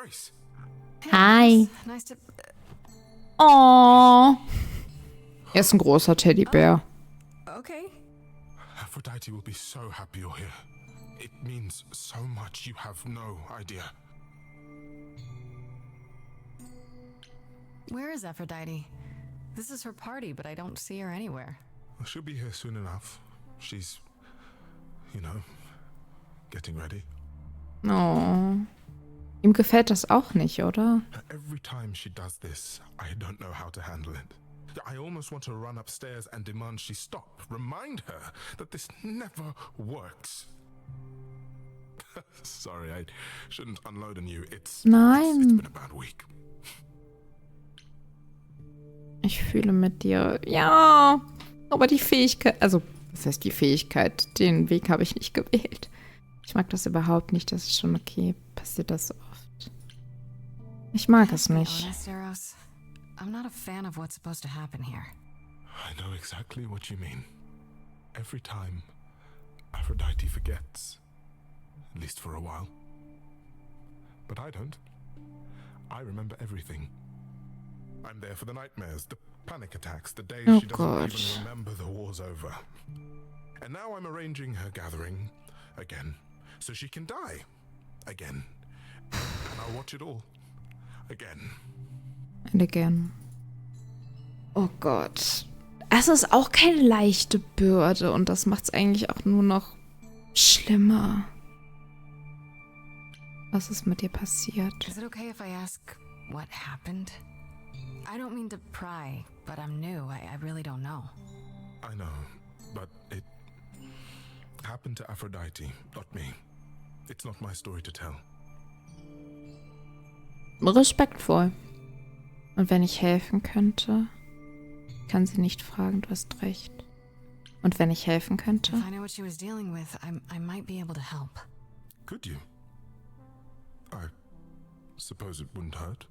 Grace. Hi. Nice to. Oh. Er ist ein großer Teddybär. Okay. Aphrodite will be so happy you're here. It means so much you have no idea. Where is Aphrodite? This is her party, but I don't see her anywhere. She'll be here soon enough. She's, getting ready. Oh. Ihm gefällt das auch nicht, oder? Every time she does this, I don't know how to handle it. I almost want to run upstairs and demand she stop. Remind her that this never works. Sorry, I shouldn't unload on you. It's Nein. been a bad week. Ich fühle mit dir. Ja. Aber die Fähigkeit, also, was heißt die Fähigkeit? Den Weg habe ich nicht gewählt. Ich mag das überhaupt nicht. Das ist schon okay. Passiert das so oft. Ich mag es nicht. I'm not a fan of what's supposed to happen here. I know exactly what you mean. Every time, Aphrodite forgets. At least for a while. But I don't. I remember everything. I'm there for the nightmares, the panic attacks, the days she doesn't even remember the war's over. And now I'm arranging her gathering again, so she can die again. And I'll watch it all again. And again. Oh Gott. Es ist auch keine leichte Bürde und das macht es eigentlich auch nur noch schlimmer. Was ist mit dir passiert? Is it okay if I ask what happened? I don't mean to pry, but I'm new. I really don't know. I know, but it happened to Aphrodite, not me. It's not my story to tell. Respektvoll. Und wenn ich helfen könnte, kann sie nicht fragen, du hast recht. Und wenn ich helfen könnte? If I know what she was dealing with, I might be able to help. Could you? I suppose it wouldn't hurt.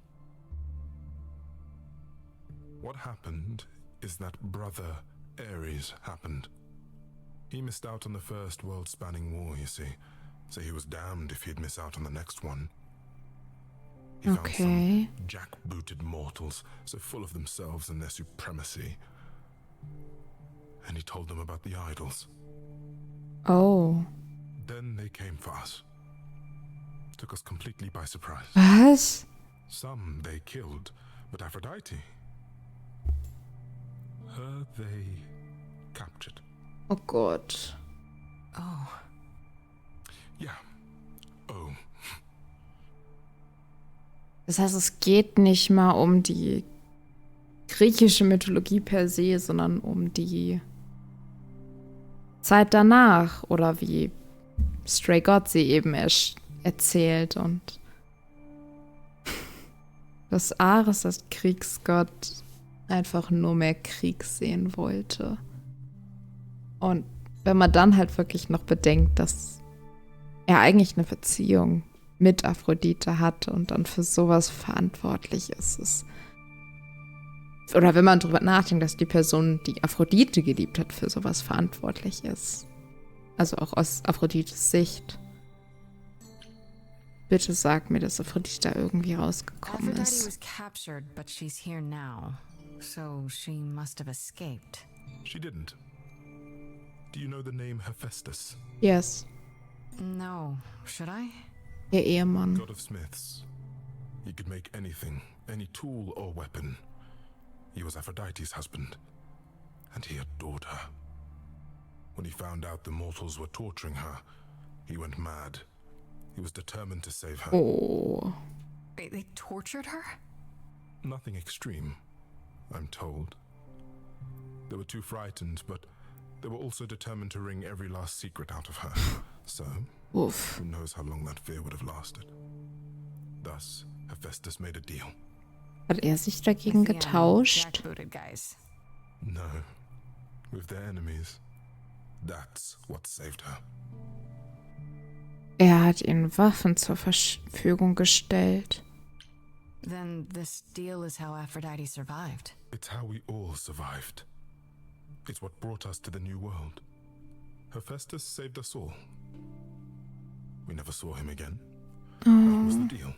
What happened is that brother Ares happened. He missed out on the first world-spanning war, you see. So he was damned if he'd miss out on the next one. He found some jackbooted mortals, so full of themselves and their supremacy. And he told them about the idols. Oh. Then they came for us. Took us completely by surprise. Was? Some they killed, but Aphrodite, her they captured. Oh Gott. Oh. Yeah. Oh. Das heißt, es geht nicht mal um die griechische Mythologie per se, sondern um die Zeit danach. Oder wie Stray God sie eben erzählt. Und dass Ares, das Kriegsgott, einfach nur mehr Krieg sehen wollte. Und wenn man dann halt wirklich noch bedenkt, dass er eigentlich eine Beziehung mit Aphrodite hat und dann für sowas verantwortlich ist. Oder wenn man drüber nachdenkt, dass die Person, die Aphrodite geliebt hat, für sowas verantwortlich ist. Also auch aus Aphrodites Sicht. Bitte sag mir, dass Aphrodite da irgendwie rausgekommen Aphrodite ist. was captured, but she's here now. So she must have escaped. She didn't. Do you know the name Hephaestus? Yes. No. Should I? Ihr Ehemann. God of smiths. He could make anything, any tool or weapon. He was Aphrodite's husband, and he adored her. When he found out the mortals were torturing her, he went mad. He was determined to save her. Oh. They tortured her? Nothing extreme, I'm told. They were too frightened, but they were also determined to wring every last secret out of her. So, Uff. who knows how long that fear would have lasted. Thus, Hephaestus made a deal. Hat er sich dagegen getauscht? Jackbooted guys. No, with their enemies. That's what saved her. Er hat ihnen Waffen zur Verfügung gestellt. Then this deal is how Aphrodite survived. It's how we all survived. It's what brought us to the new world. Hephaestus saved us all. We never saw him again. That was the deal.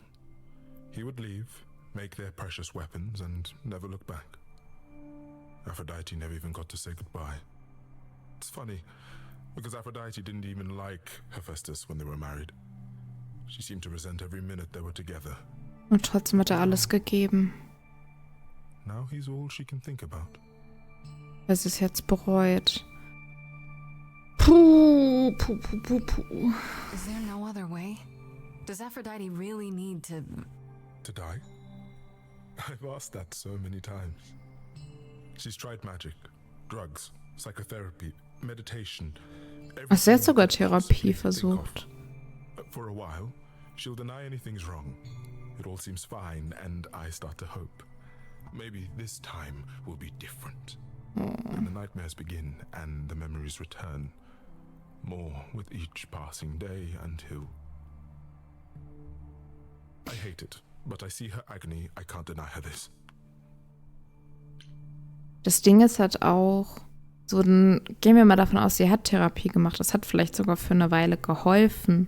He would leave, make their precious weapons, and never look back. Aphrodite never even got to say goodbye. It's funny, because Aphrodite didn't even like Hephaestus when they were married. She seemed to resent every minute they were together. Und trotzdem hat er alles gegeben. Now he's all she can think about. Weil sie es jetzt bereut. Puh. Is there no other way? Does Aphrodite really need to... To die? I've asked that so many times. She's tried magic, drugs, psychotherapy, meditation. Ach, sie hat sogar Therapie versucht. For a while, she'll deny anything's wrong. It all seems fine, and I start to hope. Maybe this time will be different. When the nightmares begin and the memories return. More with each passing day until... I hate it, but I see her agony. I can't deny her this. Das Ding ist halt auch, so dann gehen wir mal davon aus, sie hat Therapie gemacht. Das hat vielleicht sogar für eine Weile geholfen.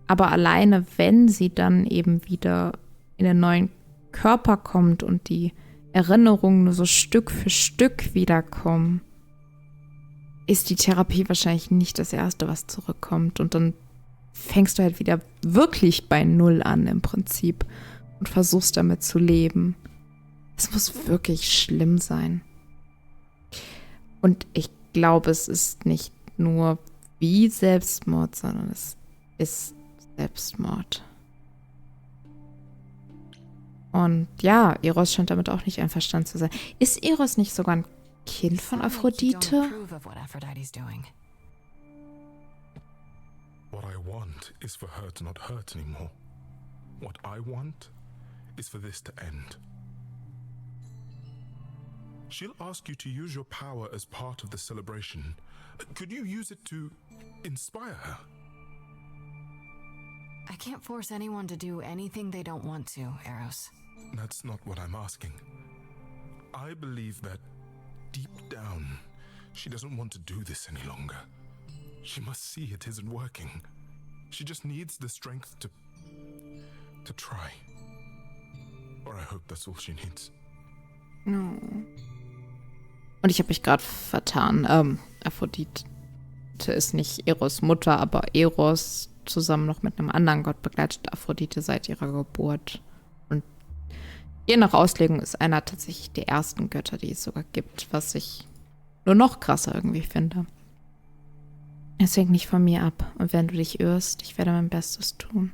Aber alleine, wenn sie dann eben wieder in den neuen Körper kommt und die Erinnerungen nur so Stück für Stück wiederkommen, ist die Therapie wahrscheinlich nicht das Erste, was zurückkommt. Und dann fängst du halt wieder wirklich bei Null an im Prinzip und versuchst damit zu leben. Es muss wirklich schlimm sein. Und ich glaube, es ist nicht nur wie Selbstmord, sondern es ist Selbstmord. Und ja, Eros scheint damit auch nicht einverstanden zu sein. Ist Eros nicht sogar ein Kind von Aphrodite? What I want is for her to not hurt anymore. What I want is for this to end. She'll ask you to use your power as part of the celebration. Could you use it to inspire her? I can't force anyone to do anything they don't want to, Eros. That's not what I'm asking. I believe that deep down, she doesn't want to do this any longer. She must see it isn't working. She just needs the strength to try. Or I hope that's all she needs. No. Und ich habe mich gerade vertan. Aphrodite ist nicht Eros Mutter, aber Eros zusammen noch mit einem anderen Gott begleitet Aphrodite seit ihrer Geburt. Und je nach Auslegung ist einer tatsächlich der ersten Götter, die es sogar gibt, was ich nur noch krasser irgendwie finde. Es hängt nicht von mir ab. Und wenn du dich irrst, ich werde mein Bestes tun.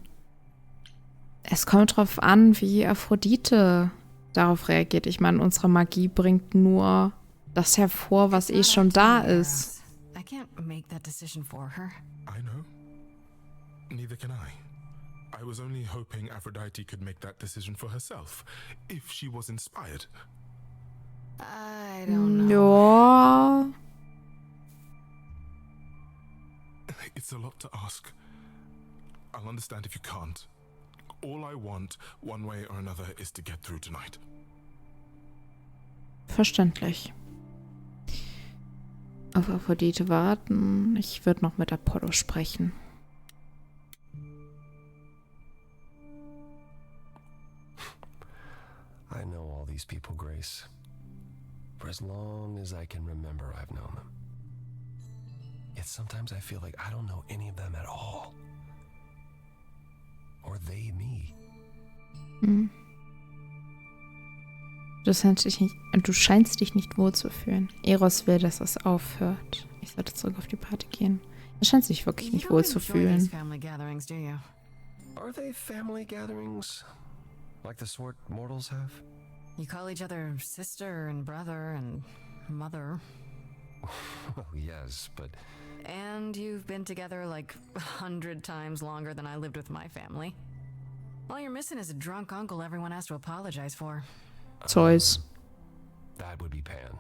Es kommt drauf an, wie Aphrodite darauf reagiert. Ich meine, unsere Magie bringt nur das hervor, was eh schon da ist. I can't make that decision for her. I know. Neither can I. I was only hoping Aphrodite could make that decision for herself, if she was inspired. I don't know. Ja. It's a lot to ask. I'll understand if you can't. All I want, one way or another, is to get through tonight. Verständlich. Auf Aphrodite warten. Ich würde noch mit Apollo sprechen. I know all these people, Grace. For as long as I can remember, I've known them. Yet sometimes I feel like I don't know any of them at all. Or they me. Hm. Du scheinst dich nicht wohlzufühlen. Eros will, dass es aufhört. Ich sollte zurück auf die Party gehen. Er scheint sich wirklich nicht wohlzufühlen. Are they family gatherings? Like the sort mortals have? You call each other sister and brother and mother. Well, yes, but... And you've been together like 100 times longer than I lived with my family. All you're missing is a drunk uncle everyone has to apologize for. Zeus. That would be Pan.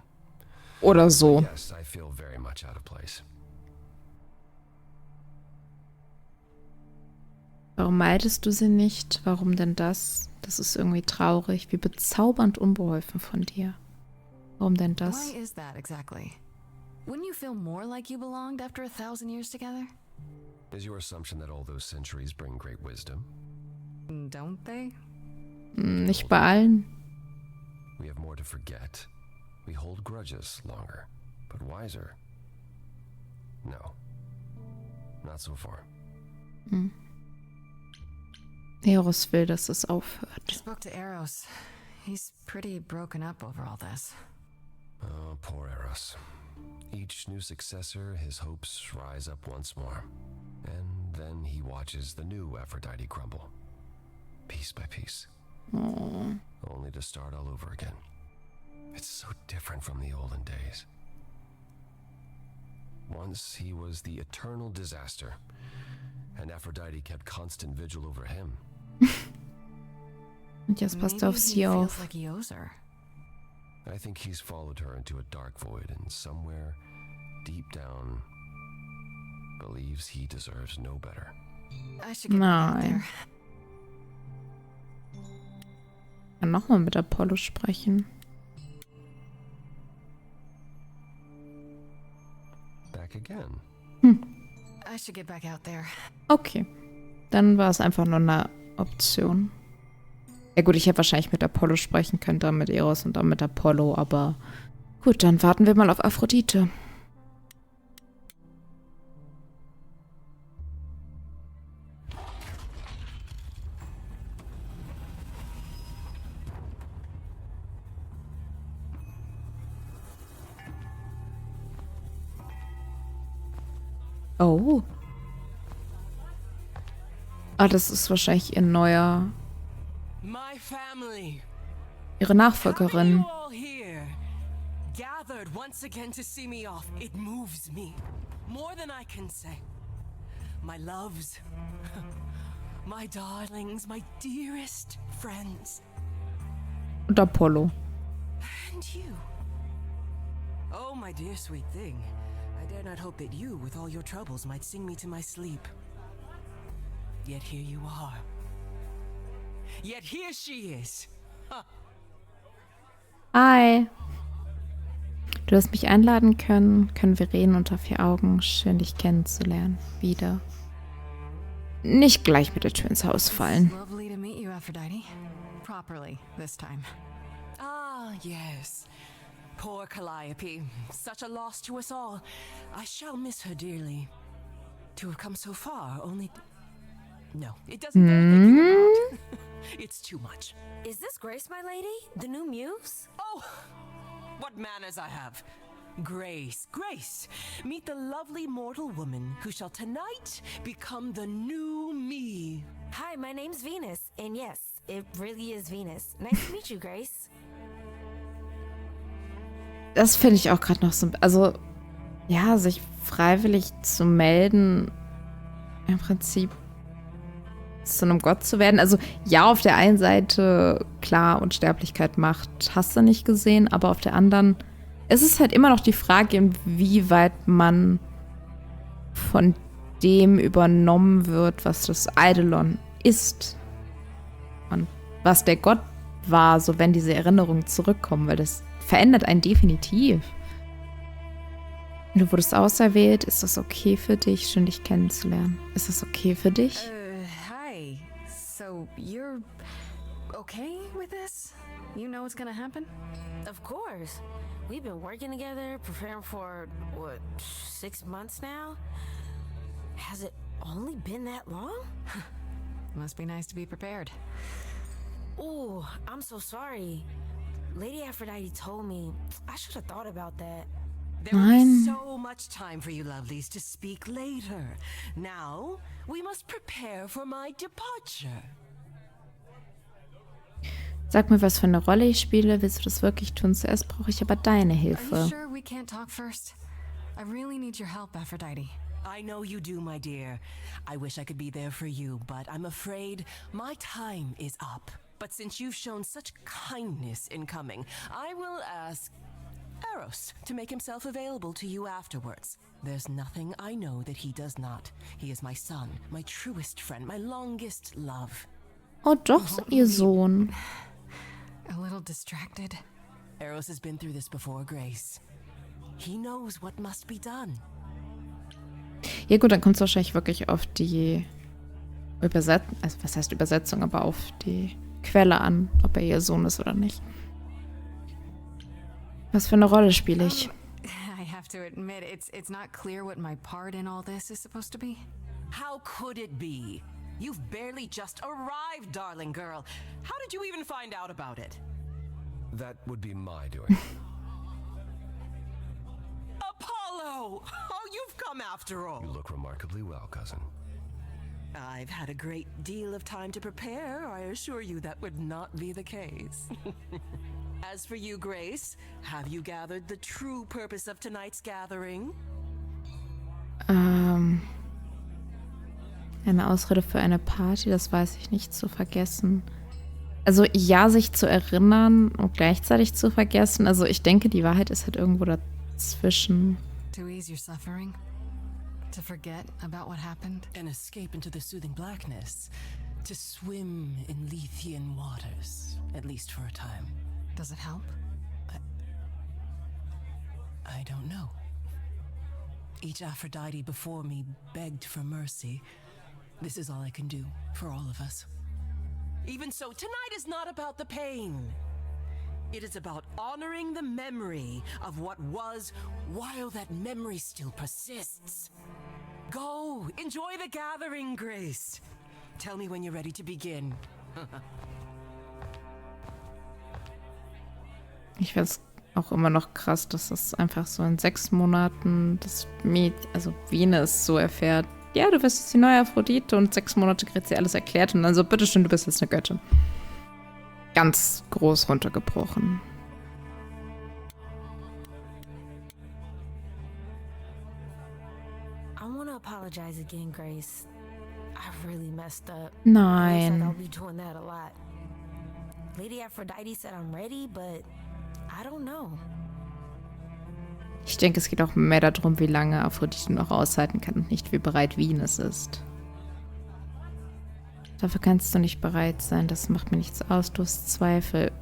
Oder so. Yes, I feel very much out of place. Warum meidest du sie nicht? Warum denn das? Das ist irgendwie traurig. Wie bezaubernd unbeholfen von dir. Warum denn das? Why is that exactly? Wouldn't you feel more like you belonged after 1,000 years together? Is your assumption that all those centuries bring great wisdom? Don't they? Nicht bei allen. We have more to forget. We hold grudges longer, but wiser. No, not so far. Eros will, dass es I aufhört. spoke to Eros. He's pretty broken up over all this. Oh, poor Eros. Each new successor, his hopes rise up once more. And then he watches the new Aphrodite crumble, piece by piece. Oh. Only to start all over again. It's so different from the olden days. Once he was the eternal disaster, and Aphrodite kept constant vigil over him. Und jetzt passt Maybe auf he sie feels auf. like he owes her. I think he's followed her into a dark void and somewhere deep down believes he deserves no better. I should get back out Nein. there. Kann nochmal mit Apollo sprechen. Back again. I should get back out there. Okay. Dann war es einfach nur eine Option. Ja gut, ich hätte wahrscheinlich mit Apollo sprechen können, dann mit Eros und dann mit Apollo, aber gut, dann warten wir mal auf Aphrodite. Oh. Ah, das ist wahrscheinlich ihr neuer, My family. ihre How are Nachfolgerin. you all here? Gathered once again to see me off. It moves me. More than I can say. My loves. My darlings. My dearest friends. Und Apollo. And you. Oh, my dear sweet thing. I dare not hope that you, with all your troubles, might sing me to my sleep. Yet here you are. Yet here she is. Hi. Du hast mich einladen können. Können wir reden unter 4 Augen. Schön, dich kennenzulernen. Wieder. Nicht gleich mit der Tür ins Haus fallen. It's lovely to meet you, Aphrodite. Properly this time. Ah, yes. Poor Calliope. Such a loss to us all. I shall miss her dearly. To have come so far, only... No, it doesn't bear thinking about. It's too much. Is this Grace, my lady? The new Muse? Oh, what manners I have. Grace, Grace, meet the lovely mortal woman who shall tonight become the new me. Hi, my name's Venus. And yes, it really is Venus. Nice to meet you, Grace. Das finde ich auch gerade noch so. Also, ja, sich freiwillig zu melden, im Prinzip zu einem Gott zu werden. Also, ja, auf der einen Seite, klar, Unsterblichkeit macht, hast du nicht gesehen, aber auf der anderen, es ist halt immer noch die Frage, inwieweit man von dem übernommen wird, was das Eidolon ist. Und was der Gott war, so wenn diese Erinnerungen zurückkommen, weil das verändert einen definitiv. Du wurdest auserwählt. Ist das okay für dich? Schön, dich kennenzulernen. Ist das okay für dich? Hi. So, you're okay with this? You know what's gonna happen? Of course. We've been working together, preparing for, what, 6 months now? Has it only been that long? Must be nice to be prepared. Ooh, I'm so sorry. Lady Aphrodite told me I should have thought about that. There will be Nein. so much time for you lovelies to speak later. Now, we must prepare for my departure. Sag mir, was für eine Rolle ich spiele. Willst du das wirklich tun? Zuerst brauche ich aber deine Are you Hilfe. sure we can't talk first? I really need your help, Aphrodite. I know you do, my dear. I wish I could be there for you, but I'm afraid my time is up. But since you've shown such kindness in coming, I will ask Eros to make himself available to you afterwards. There's nothing I know that he does not. He is my son, my truest friend, my longest love. Oh doch, ihr Sohn. A little distracted. Eros has been through this before, Grace. He knows what must be done. Ja gut, dann kommt es wahrscheinlich wirklich auf die Übersetzung, also was heißt Übersetzung, aber auf die Quelle an, ob er ihr Sohn ist oder nicht. Was für eine Rolle spiele ich? I have to admit, it's not clear what my part in all this is supposed to be. How could it be? You've barely just arrived, darling girl. How did you even find out about it? That would be my doing. Apollo! Oh, you've come after all. You look remarkably well, cousin. I've had a great deal of time to prepare. I assure you that would not be the case. As for you, Grace, have you gathered the true purpose of tonight's gathering? Eine Ausrede für eine Party, das weiß ich nicht, zu vergessen. Also ja, sich zu erinnern und gleichzeitig zu vergessen. Also ich denke, die Wahrheit ist halt irgendwo dazwischen. To ease your suffering? To forget about what happened? An escape into the soothing blackness. To swim in Lethean waters, at least for a time. Does it help? I don't know. Each Aphrodite before me begged for mercy. This is all I can do for all of us. Even so, tonight is not about the pain. It is about honoring the memory of what was while that memory still persists. Go, enjoy the gathering, Grace. Tell me when you're ready to begin. Ich finde es auch immer noch krass, dass das einfach so in 6 Monaten das also Venus so erfährt. Ja, du bist jetzt die neue Aphrodite und 6 Monate kriegt sie alles erklärt und dann so, bitteschön, du bist jetzt eine Göttin. Ganz groß runtergebrochen. I want to apologize again, Grace. I really messed up. Nein. Looks like I'll be doing that a lot. Lady Aphrodite said I'm ready, but I don't know. Ich denke, es geht auch mehr darum, wie lange Aphrodite noch aushalten kann und nicht, wie bereit Venus ist. Dafür kannst du nicht bereit sein. Das macht mir nichts aus. Du hast Zweifel.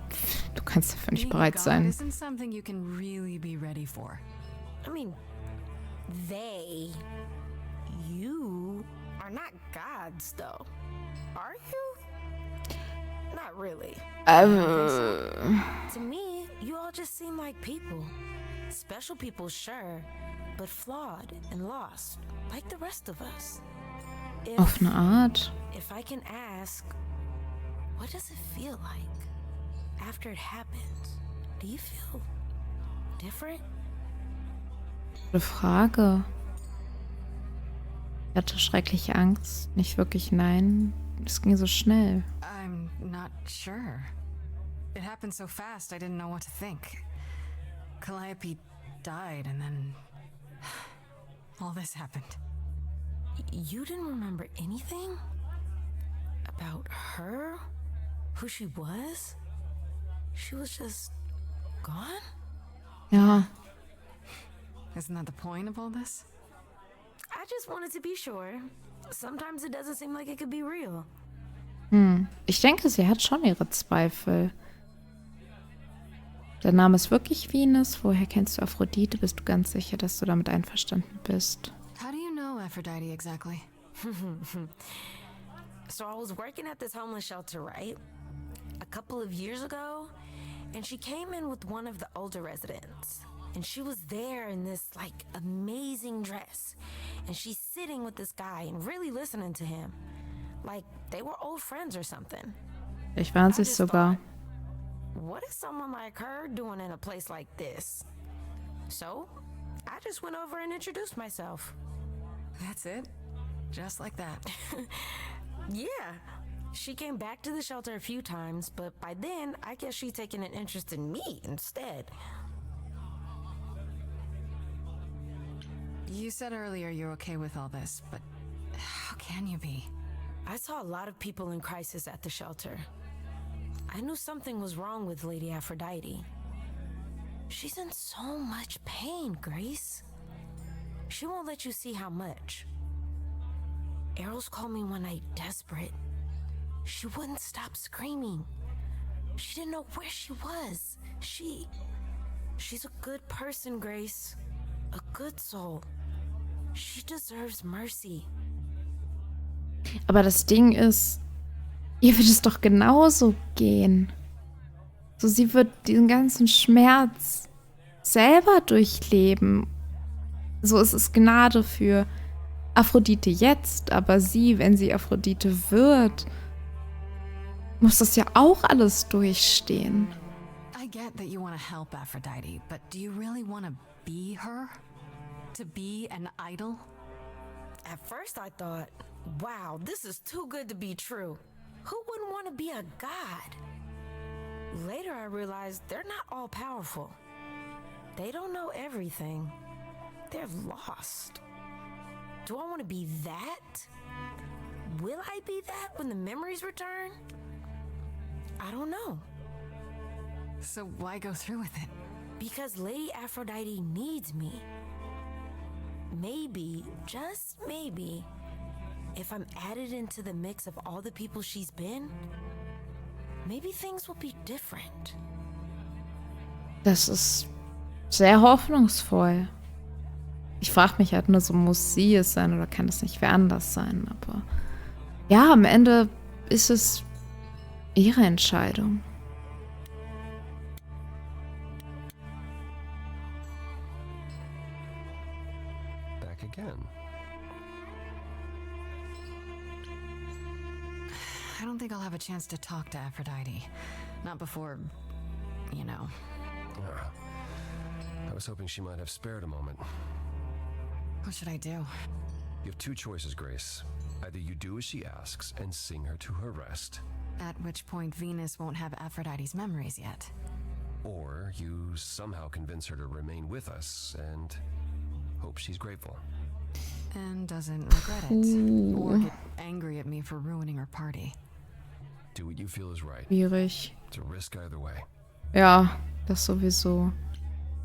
Du kannst dafür nicht bereit sein. Isn't something you can really be ready for. I mean, you are not gods, though. Are you? Not really. To me, you all just seem like people. Special people, sure, but flawed and lost, like the rest of us. Auf eine Art. If I can ask, what does it feel like after it happens? Do you feel different? Gute Frage. Ich hatte schreckliche Angst. Nicht wirklich, nein. Es ging so schnell. I'm not sure. It happened so fast, I didn't know what to think. Calliope died, and then all this happened. You didn't remember anything? About her? Who she was? She was just gone? Ja. Isn't that the point of all this? I just wanted to be sure. Sometimes it doesn't seem like it could be real. Ich denke, sie hat schon ihre Zweifel. Der Name ist wirklich Venus. Woher kennst du Aphrodite? Bist du ganz sicher, dass du damit einverstanden bist? How do you know Aphrodite exactly? So I was working at this homeless shelter, right? A couple of years ago, and she came in with one of the older residents. And she was there in this, like, amazing dress. And she's sitting with this guy and really listening to him. Like, they were old friends or something. Vielleicht waren sie I es just sogar. thought, what is someone like her doing in a place like this? So, I just went over and introduced myself. That's it? Just like that. Yeah. She came back to the shelter a few times, but by then, I guess she's taken an interest in me instead. You said earlier you're okay with all this, but how can you be? I saw a lot of people in crisis at the shelter. I knew something was wrong with Lady Aphrodite. She's in so much pain, Grace. She won't let you see how much. Eros called me one night desperate. She wouldn't stop screaming. She didn't know where she was. She's a good person, Grace. A good soul. She deserves mercy. Aber das Ding ist, Ihr wird es doch genauso gehen. So, sie wird diesen ganzen Schmerz selber durchleben. So ist es Gnade für Aphrodite jetzt, aber sie, wenn sie Aphrodite wird, muss das ja auch alles durchstehen. I get that you want to help Aphrodite, but do you really want to be her? To be an idol? At first I thought, wow, this is too good to be true. Who wouldn't want to be a god? Later I realized they're not all powerful. They don't know everything. They're lost. Do I want to be that? Will I be that when the memories return? I don't know. So why go through with it? Because Lady Aphrodite needs me. Maybe, just maybe, if I'm added into the mix of all the people she's been, maybe things will be different. Das ist sehr hoffnungsvoll. Ich frage mich halt nur so, muss sie es sein oder kann es nicht wer anders sein? Aber ja, am Ende ist es ihre Entscheidung. Back again. I don't think I'll have a chance to talk to Aphrodite. Not before, you know. I was hoping she might have spared a moment. What should I do? You have two choices, Grace. Either you do as she asks and sing her to her rest, At which point Venus won't have Aphrodite's memories yet. or you somehow convince her to remain with us and hope she's grateful. And doesn't regret it. Or get angry at me for ruining her party. Do what you feel is right. Schwierig. It's a risk either way. Ja, das sowieso.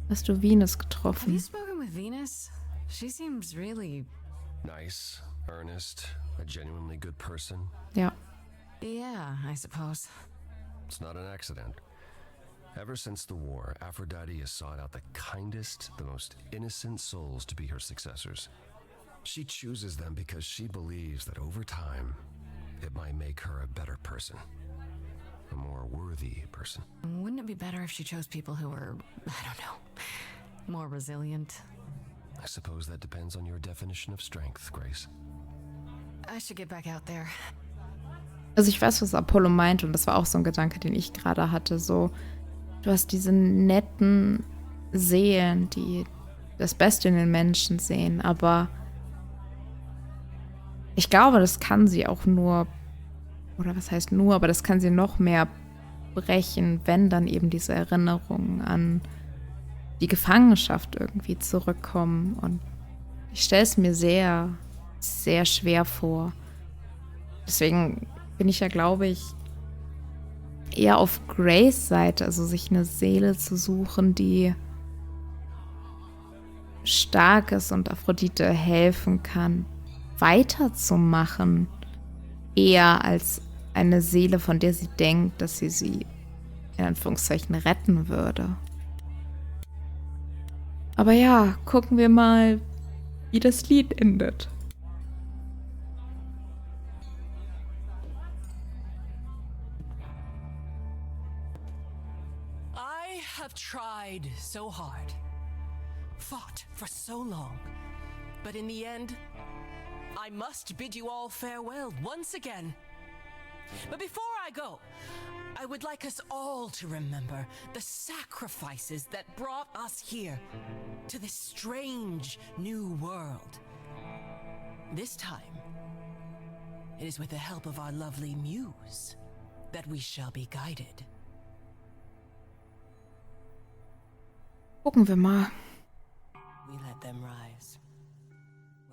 Hast du Venus Have you getroffen? spoken with Venus? She seems really... Nice, earnest, a genuinely good person. Ja. Yeah, I suppose. It's not an accident. Ever since the war, Aphrodite has sought out the kindest, the most innocent souls to be her successors. She chooses them because she believes that over time, it might make her a better person. A more worthy person. Wouldn't it be better if she chose people who were, I don't know, more resilient? I suppose that depends on your definition of strength, Grace. I should get back out there. Also ich weiß, was Apollo meint und das war auch so ein Gedanke, den ich gerade hatte. So, du hast diese netten Seelen, die das Beste in den Menschen sehen, aber ich glaube, das kann sie auch nur, oder was heißt nur, aber das kann sie noch mehr brechen, wenn dann eben diese Erinnerungen an die Gefangenschaft irgendwie zurückkommen. Und ich stelle es mir sehr, sehr schwer vor. Deswegen bin ich ja, glaube ich, eher auf Grace Seite, also sich eine Seele zu suchen, die stark ist und Aphrodite helfen kann, weiterzumachen, eher als eine Seele, von der sie denkt, dass sie in Anführungszeichen retten würde. Aber ja, gucken wir mal, wie das Lied endet. I have tried so hard, fought for so long, but in the end, I must bid you all farewell once again. But before I go, I would like us all to remember the sacrifices that brought us here, to this strange new world. This time, it is with the help of our lovely Muse that we shall be guided. Gucken wir mal. We let them rise.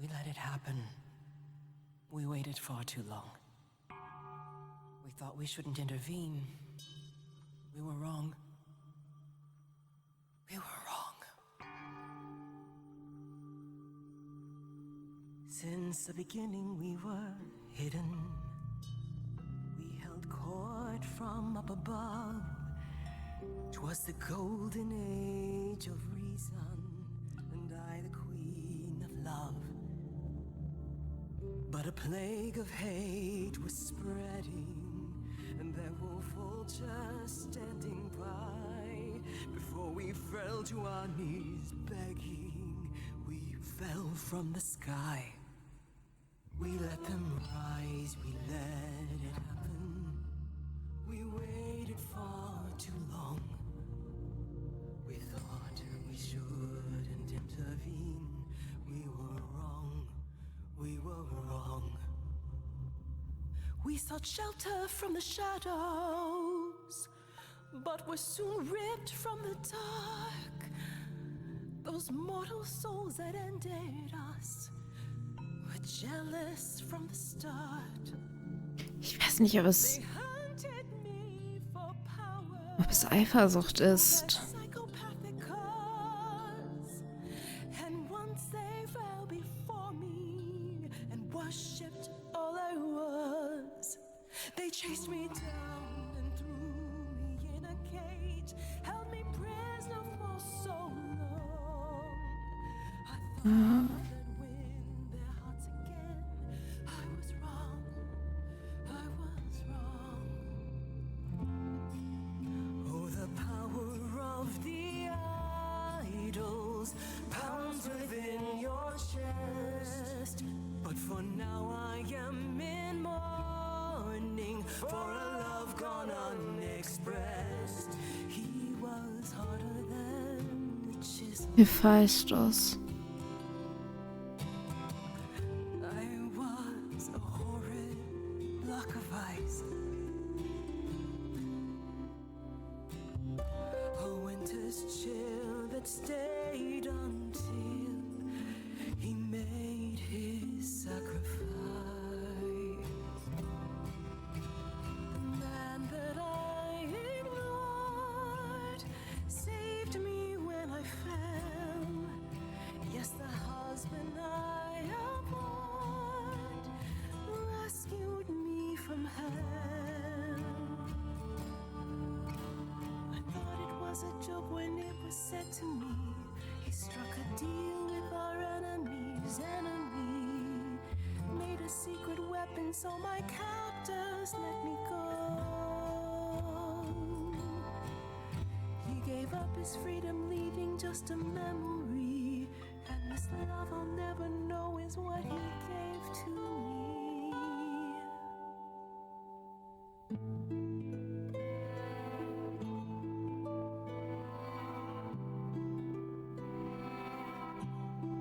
We let it happen. We waited far too long. We thought we shouldn't intervene. We were wrong. We were wrong. Since the beginning we were hidden. We held court from up above. 'Twas the golden age of reason, and I the queen of love. But a plague of hate was spreading, There were vultures standing by. Before we fell to our knees begging, we fell from the sky. We let them rise, we let it happen. We waited far too long. We thought we shouldn't intervene. We were wrong, we were wrong. We sought shelter from the shadows, but were soon ripped from the dark. Those mortal souls that ended us were jealous from the start. Ich weiß nicht, ob es Eifersucht ist. They chased me down and threw me in a cage, held me prisoner for so long. I thought they'd win their hearts again. I was wrong, I was wrong. Oh, the power of the idols pounds within your chest. But for now I am in mourning for a love gone unexpressed. He was harder than the chisel. Hephaistos. I was a horrid block of ice. A winter's chill that stayed until he made his sacrifice. The man that I ignored saved me when I fell. Yes, the husband I abhorred rescued me from hell. I thought it was a joke when it was said to me. He struck a deal with our enemy's enemy, made a secret weapon so my captors let me go. He gave up his freedom, leaving just a memory, and this love I'll never know is what he gave to me.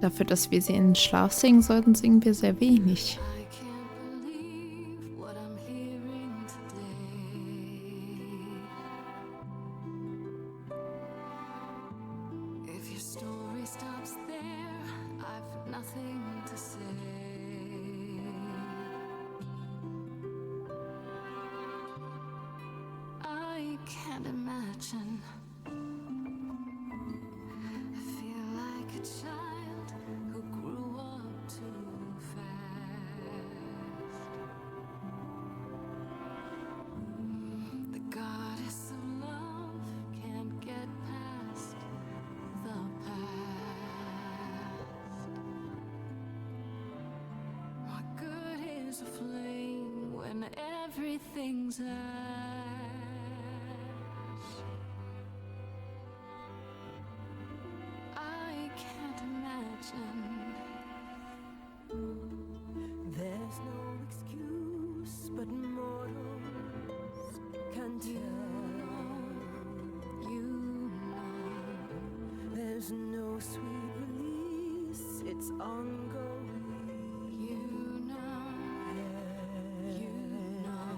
Dafür, dass wir sie in den Schlaf singen sollten, singen wir sehr wenig. I can't believe what I'm hearing today. If your story stops there, I've nothing to say. I can't imagine. I feel like a child who grew up too fast. The goddess of love can't get past the past. What good is a flame when everything's ash? I can't imagine. There's no excuse, but mortals can tell. You know, There's no sweet release, it's ongoing. you know, you know.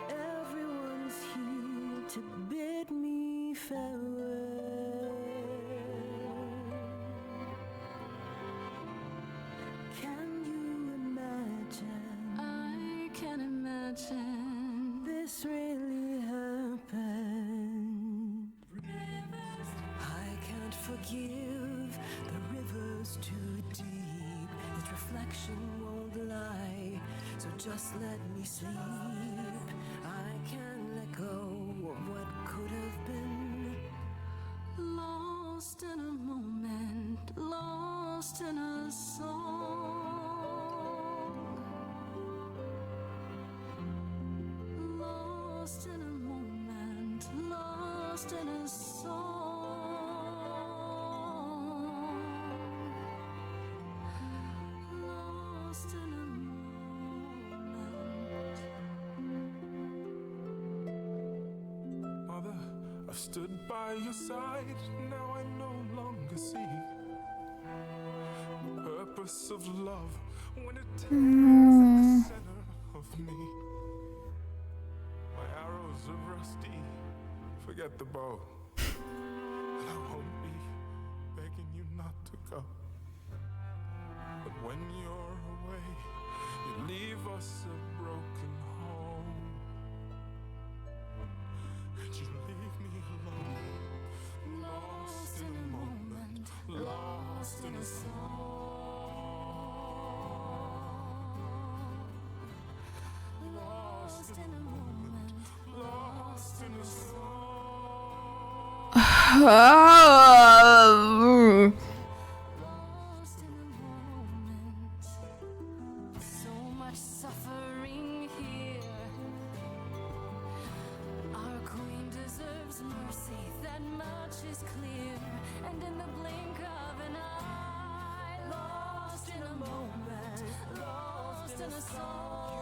Everyone's here to bid me farewell. Can you imagine I can imagine. this really happened? I can't forgive the river's too deep. Its reflection won't lie, so just let me sleep. I can't let go of what could have been. Lost in a moment, lost in a song. Lost in a moment, lost in a song, lost in a moment. Mother, I've stood by your side, now I no longer see the purpose of love when it tears at the center of me. My arrows are rusty, forget the bow, and I won't be begging you not to go. But when you're away, you leave us a broken home. And you leave me alone, lost in a moment, lost in a song, lost in a moment, lost in a song. Lost in a moment. So much suffering here. Our queen deserves mercy, that much is clear. And in the blink of an eye, lost in a moment, lost in a song.